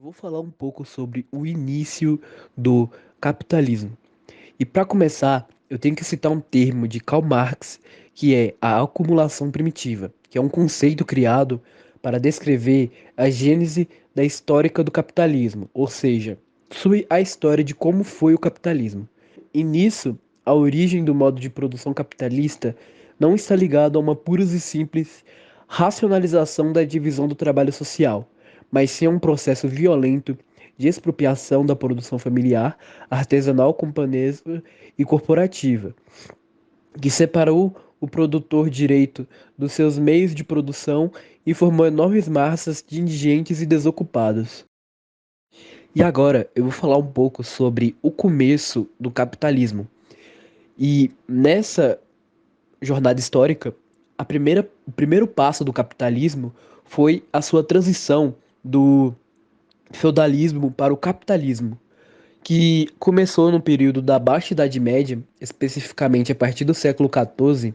Eu vou falar um pouco sobre o início do capitalismo. E para começar, eu tenho que citar um termo de Karl Marx, que é a acumulação primitiva, que é um conceito criado para descrever a gênese da histórica do capitalismo, ou seja, sobre a história de como foi o capitalismo. E nisso, a origem do modo de produção capitalista não está ligado a uma pura e simples racionalização da divisão do trabalho social, mas sim a um processo violento de expropriação da produção familiar, artesanal, camponesa e corporativa, que separou o produtor direito dos seus meios de produção e formou enormes massas de indigentes e desocupados. E agora eu vou falar um pouco sobre o começo do capitalismo. E nessa jornada histórica, o primeiro passo do capitalismo foi a sua transição do feudalismo para o capitalismo, que começou no período da Baixa Idade Média, especificamente a partir do século XIV,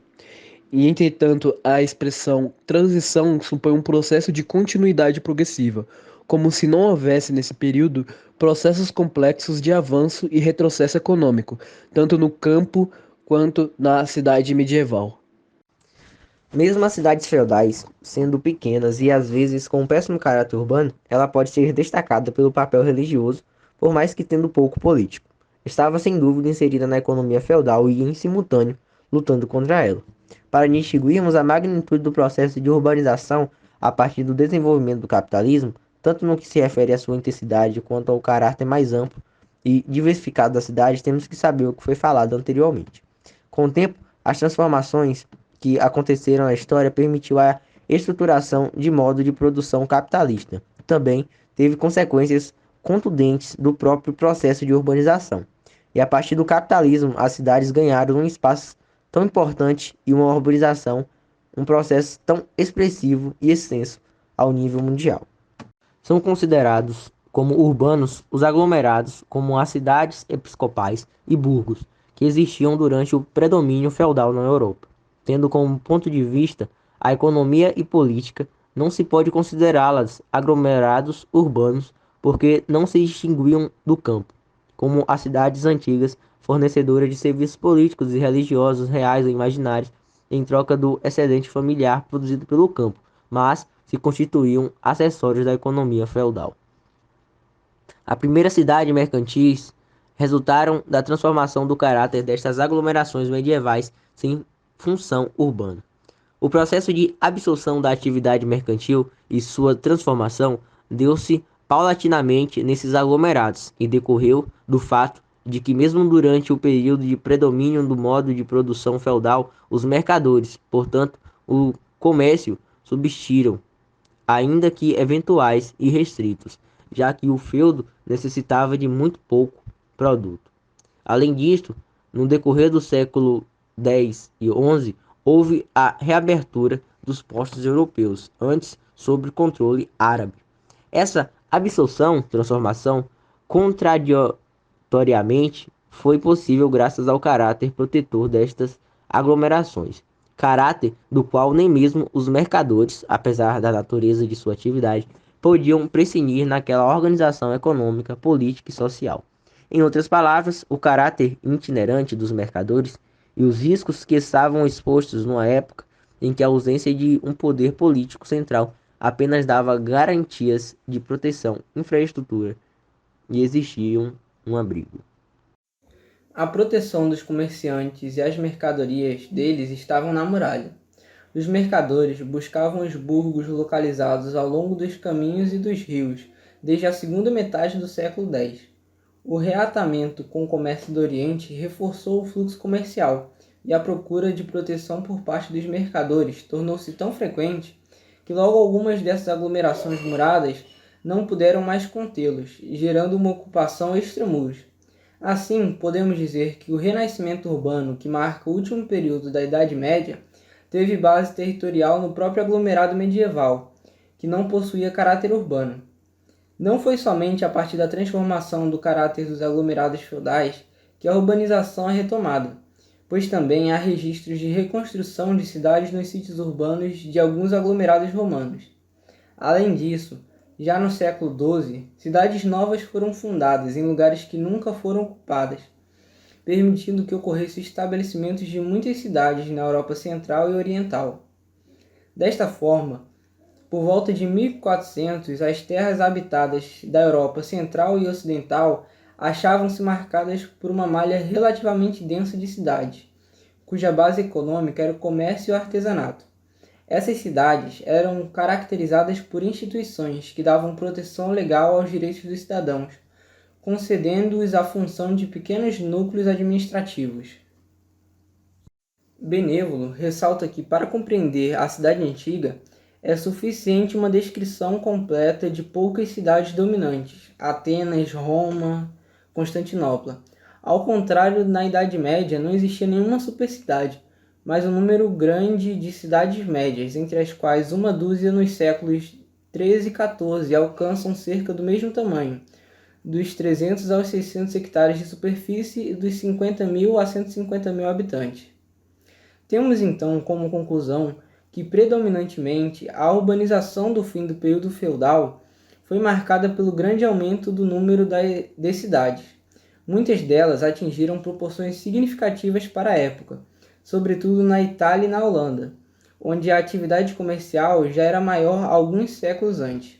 e entretanto a expressão transição supõe um processo de continuidade progressiva, como se não houvesse nesse período processos complexos de avanço e retrocesso econômico, tanto no campo quanto na cidade medieval. Mesmo as cidades feudais, sendo pequenas e às vezes com um péssimo caráter urbano, ela pode ser destacada pelo papel religioso, por mais que tendo pouco político. Estava sem dúvida inserida na economia feudal e, em simultâneo, lutando contra ela. Para distinguirmos a magnitude do processo de urbanização a partir do desenvolvimento do capitalismo, tanto no que se refere à sua intensidade quanto ao caráter mais amplo e diversificado da cidade, temos que saber o que foi falado anteriormente. Com o tempo, as transformações que aconteceram na história permitiu a estruturação de modo de produção capitalista. Também teve consequências contundentes do próprio processo de urbanização. E a partir do capitalismo, as cidades ganharam um espaço tão importante e uma urbanização, um processo tão expressivo e extenso ao nível mundial. São considerados como urbanos os aglomerados, como as cidades episcopais e burgos, que existiam durante o predomínio feudal na Europa. Tendo como ponto de vista a economia e política, não se pode considerá-las aglomerados urbanos porque não se distinguiam do campo, como as cidades antigas, fornecedoras de serviços políticos e religiosos reais ou imaginários, em troca do excedente familiar produzido pelo campo, mas se constituíam acessórios da economia feudal. A primeira cidade mercantis resultaram da transformação do caráter destas aglomerações medievais sem função urbana. O processo de absorção da atividade mercantil e sua transformação deu-se paulatinamente nesses aglomerados e decorreu do fato de que, mesmo durante o período de predomínio do modo de produção feudal, os mercadores, portanto, o comércio, subsistiram, ainda que eventuais e restritos, já que o feudo necessitava de muito pouco produto. Além disto, no decorrer do século X e XI, houve a reabertura dos postos europeus, antes sob controle árabe. Essa transformação, contraditoriamente, foi possível graças ao caráter protetor destas aglomerações, caráter do qual nem mesmo os mercadores, apesar da natureza de sua atividade, podiam prescindir naquela organização econômica, política e social. Em outras palavras, o caráter itinerante dos mercadores e os riscos que estavam expostos numa época em que a ausência de um poder político central apenas dava garantias de proteção, infraestrutura e exigiam um abrigo. A proteção dos comerciantes e as mercadorias deles estavam na muralha. Os mercadores buscavam os burgos localizados ao longo dos caminhos e dos rios, desde a segunda metade do século X. O reatamento com o comércio do Oriente reforçou o fluxo comercial, e a procura de proteção por parte dos mercadores tornou-se tão frequente que logo algumas dessas aglomerações muradas não puderam mais contê-los, gerando uma ocupação extramuros. Assim, podemos dizer que o renascimento urbano, que marca o último período da Idade Média, teve base territorial no próprio aglomerado medieval, que não possuía caráter urbano. Não foi somente a partir da transformação do caráter dos aglomerados feudais que a urbanização é retomada, pois também há registros de reconstrução de cidades nos sítios urbanos de alguns aglomerados romanos. Além disso, Já no século XII, cidades novas foram fundadas em lugares que nunca foram ocupadas, permitindo que ocorressem estabelecimentos de muitas cidades na Europa Central e Oriental. Desta forma, por volta de 1400, as terras habitadas da Europa Central e Ocidental achavam-se marcadas por uma malha relativamente densa de cidades, cuja base econômica era o comércio e o artesanato. Essas cidades eram caracterizadas por instituições que davam proteção legal aos direitos dos cidadãos, concedendo-os a função de pequenos núcleos administrativos. Benévolo ressalta que, para compreender a cidade antiga, é suficiente uma descrição completa de poucas cidades dominantes, Atenas, Roma, Constantinopla. Ao contrário, na Idade Média não existia nenhuma supercidade, mas um número grande de cidades médias, entre as quais uma dúzia nos séculos 13 e 14 alcançam cerca do mesmo tamanho, dos 300 aos 600 hectares de superfície e dos 50.000 a 150.000 habitantes. Temos então como conclusão que predominantemente a urbanização do fim do período feudal foi marcada pelo grande aumento do número de cidades. Muitas delas atingiram proporções significativas para a época, sobretudo na Itália e na Holanda, onde a atividade comercial já era maior alguns séculos antes.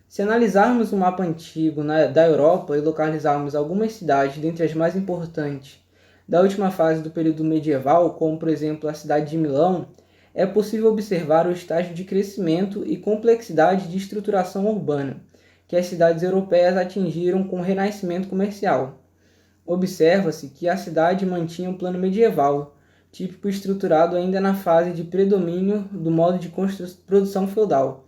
Se analisarmos um mapa antigo da Europa e localizarmos algumas cidades dentre as mais importantes da última fase do período medieval, como por exemplo a cidade de Milão, é possível observar o estágio de crescimento e complexidade de estruturação urbana que as cidades europeias atingiram com o renascimento comercial. Observa-se que a cidade mantinha um plano medieval, típico estruturado ainda na fase de predomínio do modo de produção feudal,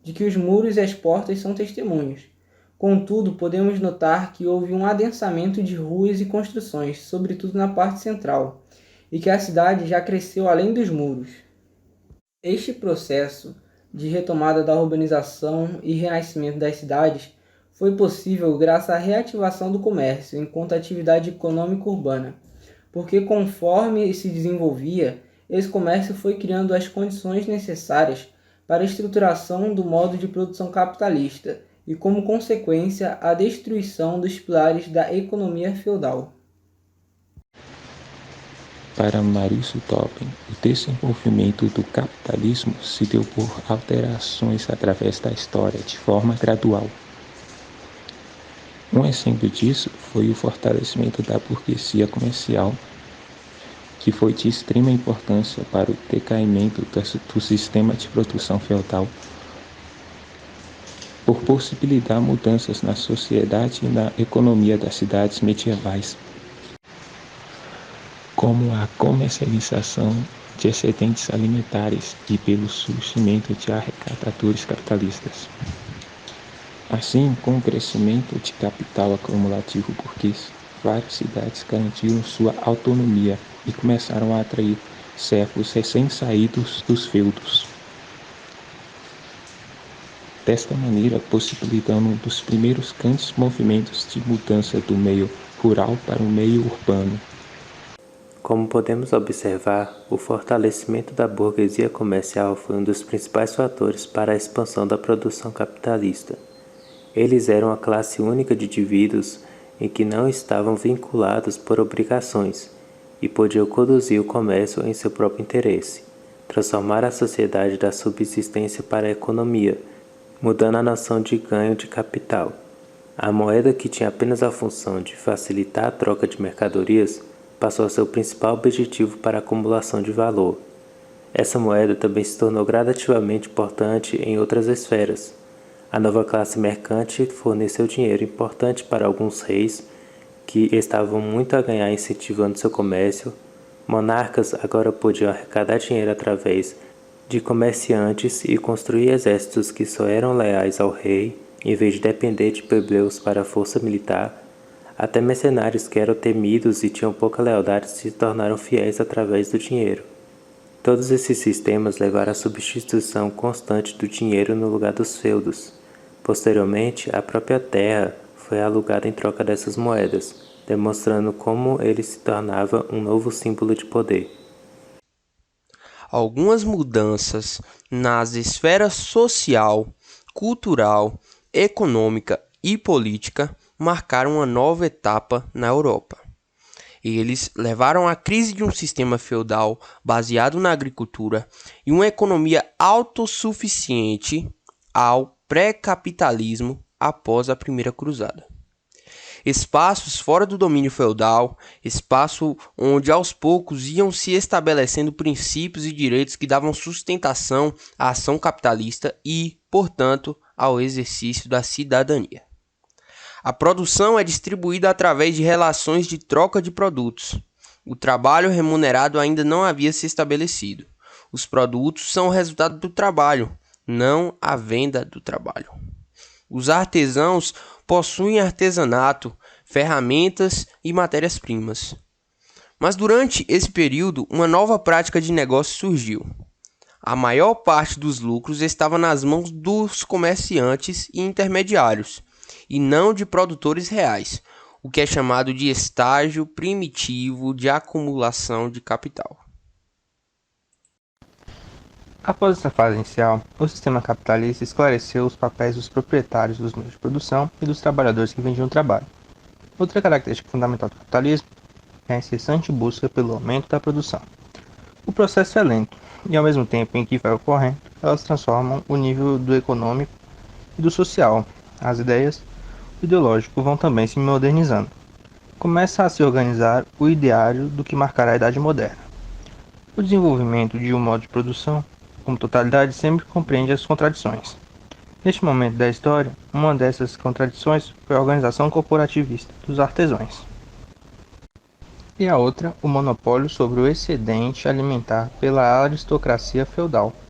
de que os muros e as portas são testemunhos. Contudo, podemos notar que houve um adensamento de ruas e construções, sobretudo na parte central, e que a cidade já cresceu além dos muros. Este processo de retomada da urbanização e renascimento das cidades foi possível graças à reativação do comércio enquanto atividade econômica urbana, porque conforme se desenvolvia, esse comércio foi criando as condições necessárias para a estruturação do modo de produção capitalista e, como consequência, a destruição dos pilares da economia feudal. Para Maurice Topin, o desenvolvimento do capitalismo se deu por alterações através da história de forma gradual. Um exemplo disso foi o fortalecimento da burguesia comercial, que foi de extrema importância para o decaimento do sistema de produção feudal, por possibilitar mudanças na sociedade e na economia das cidades medievais, como a comercialização de excedentes alimentares e pelo surgimento de arrecadadores capitalistas. Assim, com o crescimento de capital acumulativo burguês, várias cidades garantiram sua autonomia e começaram a atrair servos recém-saídos dos feudos. Desta maneira, possibilitando um dos primeiros grandes movimentos de mudança do meio rural para o meio urbano. Como podemos observar, o fortalecimento da burguesia comercial foi um dos principais fatores para a expansão da produção capitalista. Eles eram a classe única de indivíduos em que não estavam vinculados por obrigações e podiam conduzir o comércio em seu próprio interesse, transformar a sociedade da subsistência para a economia, mudando a noção de ganho de capital. A moeda, que tinha apenas a função de facilitar a troca de mercadorias, passou a ser o principal objetivo para a acumulação de valor. Essa moeda também se tornou gradativamente importante em outras esferas. A nova classe mercante forneceu dinheiro importante para alguns reis, que estavam muito a ganhar incentivando seu comércio. Monarcas agora podiam arrecadar dinheiro através de comerciantes e construir exércitos que só eram leais ao rei, em vez de depender de plebeus para a força militar. Até mercenários que eram temidos e tinham pouca lealdade se tornaram fiéis através do dinheiro. Todos esses sistemas levaram à substituição constante do dinheiro no lugar dos feudos. Posteriormente, a própria terra foi alugada em troca dessas moedas, demonstrando como ele se tornava um novo símbolo de poder. Algumas mudanças nas esferas social, cultural econômica e política marcaram uma nova etapa na Europa. Eles levaram à crise de um sistema feudal baseado na agricultura e uma economia autossuficiente ao pré-capitalismo após a Primeira Cruzada. Espaços fora do domínio feudal, espaço onde aos poucos iam se estabelecendo princípios e direitos que davam sustentação à ação capitalista e, portanto, ao exercício da cidadania. A produção é distribuída através de relações de troca de produtos. O trabalho remunerado ainda não havia se estabelecido. Os produtos são o resultado do trabalho, não a venda do trabalho. Os artesãos possuem artesanato, ferramentas e matérias-primas. Mas durante esse período, uma nova prática de negócio surgiu. A maior parte dos lucros estava nas mãos dos comerciantes e intermediários, e não de produtores reais, o que é chamado de estágio primitivo de acumulação de capital. Após essa fase inicial, o sistema capitalista esclareceu os papéis dos proprietários dos meios de produção e dos trabalhadores que vendiam o trabalho. Outra característica fundamental do capitalismo é a incessante busca pelo aumento da produção. O processo é lento, e ao mesmo tempo em que vai ocorrendo, elas transformam o nível do econômico e do social. As ideias e o ideológico vão também se modernizando. Começa a se organizar o ideário do que marcará a Idade Moderna. O desenvolvimento de um modo de produção, como totalidade, sempre compreende as contradições. Neste momento da história, uma dessas contradições foi a organização corporativista dos artesãos. E a outra, o monopólio sobre o excedente alimentar pela aristocracia feudal.